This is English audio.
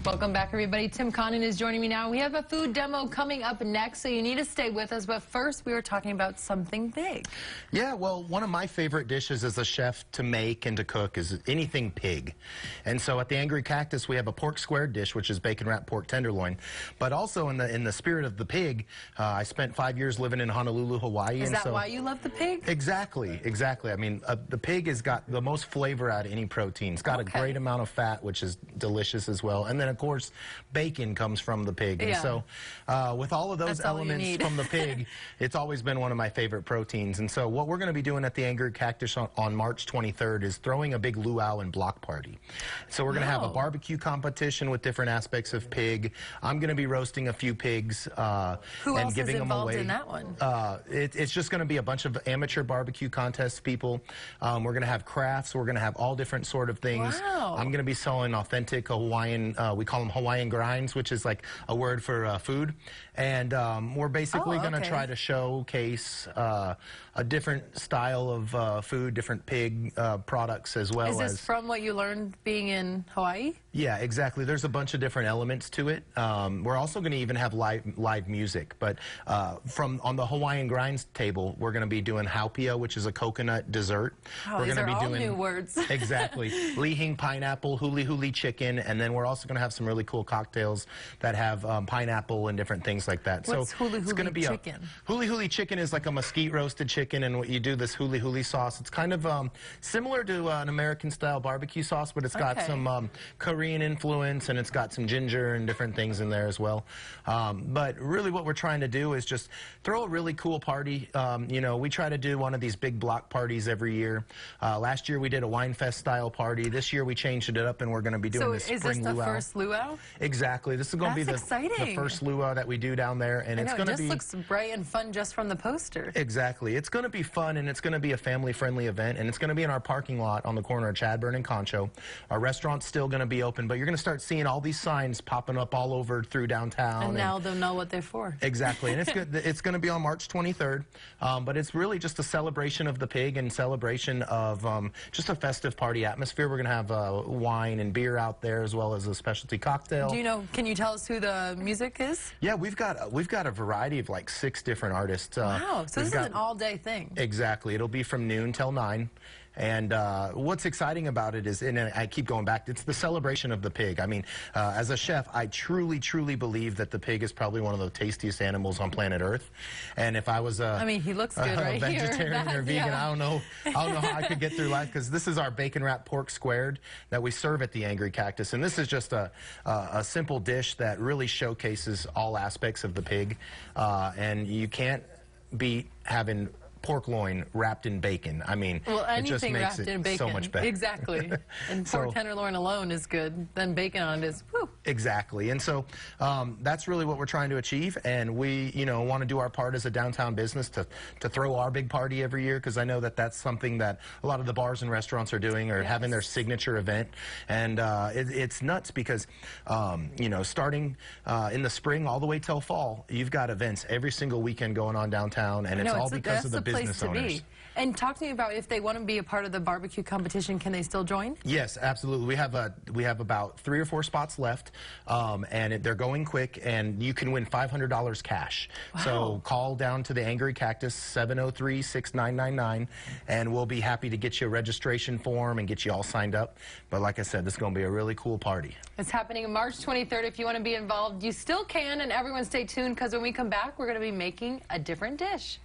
Welcome back, everybody. Tim Connon is joining me now. We have a food demo coming up next, so you need to stay with us. But first, we were talking about something big. Yeah, well, one of my favorite dishes as a chef to make and to cook is anything pig. And so at the Angry Cactus, we have a pork squared dish, which is bacon-wrapped pork tenderloin. But also in the spirit of the pig, I spent 5 years living in Honolulu, Hawaii. Is that why you love the pig? Exactly, exactly. I mean, the pig has got the most flavor out of any protein. It's got a great amount of fat, which is delicious as well. And then, of course, bacon comes from the pig. And so with all of those elements from the pig, it's always been one of my favorite proteins. And so what we're going to be doing at the Angry Cactus on March 23rd is throwing a big luau and block party. So we're going to have a barbecue competition with different aspects of pig. I'm going to be roasting a few pigs and giving them away. Who else is involved in that one? It's just going to be a bunch of amateur barbecue contest people. We're going to have crafts. We're going to have all different sort of things. Wow. I'm going to be selling authentic Hawaiian, we call them Hawaiian grinds, which is like a word for food. And we're basically going to try to showcase a different style of food, different pig products as well. Is this from what you learned being in Hawaii? Yeah, exactly. There's a bunch of different elements to it. We're also going to even have live music. But on the Hawaiian grinds table, we're going to be doing haupia, which is a coconut dessert. Oh, these are all new words. Exactly. Lihing pineapple, huli huli chicken, and then we're also going to have some really cool cocktails that have pineapple and different things like that. What's huli huli chicken? Huli huli chicken is like a mesquite roasted chicken, and what you do this huli huli sauce. It's kind of similar to an American style barbecue sauce, but it's got some Korean influence, and it's got some ginger and different things in there as well. But really what we're trying to do is just throw a really cool party. You know, we try to do one of these big block parties every year. Last year we did a wine fest style party. This year we changed it up, and we're going to be doing this spring luau. So is this the first luau? Exactly. This is going to be the first luau that we do down there, and it's going to be. It just looks bright and fun just from the poster. Exactly. It's going to be fun, and it's going to be a family-friendly event, and it's going to be in our parking lot on the corner of Chadburn and Concho. Our restaurant's still going to be open, but you're going to start seeing all these signs popping up all over through downtown. And now they'll know what they're for. Exactly. And it's good. It's going to be on March 23rd, but it's really just a celebration of the pig and celebration of just a festive party atmosphere. We're going to have wine and beer out there, as well as a specialty cocktail. Do you know? Can you tell us who the music is? Yeah, we've got a variety of like 6 different artists. Wow. So this is an all-day thing. Exactly. It'll be from noon till 9. And what's exciting about it is, and I keep going back, it's the celebration of the pig. I mean, as a chef, I truly, truly believe that the pig is probably one of the tastiest animals on planet Earth. And if I was I mean, he looks good right here. Vegetarian or vegan, I don't know how I could get through life, because this is our bacon-wrapped pork squared that we serve at the Angry Cactus. And this is just a simple dish that really showcases all aspects of the pig. And you can't beat having pork loin wrapped in bacon. I mean, it just makes it so much better. Exactly. And pork tenderloin alone is good. Then bacon on it is, whew. Exactly. And so that's really what we're trying to achieve. And we, want to do our part as a downtown business to throw our big party every year, because I know that that's something that a lot of the bars and restaurants are doing, or having their signature event. And it's nuts because, starting in the spring all the way till fall, you've got events every single weekend going on downtown, and it's all because of the business owners. And talk to me about, if they want to be a part of the barbecue competition, can they still join? Yes, absolutely. We have about 3 or 4 spots left, and they're going quick, and you can win $500 cash. Wow. So call down to the Angry Cactus, 703-6999, and we'll be happy to get you a registration form and get you all signed up. But like I said, this is going to be a really cool party. It's happening March 23rd. If you want to be involved, you still can, and everyone stay tuned, because when we come back, we're going to be making a different dish.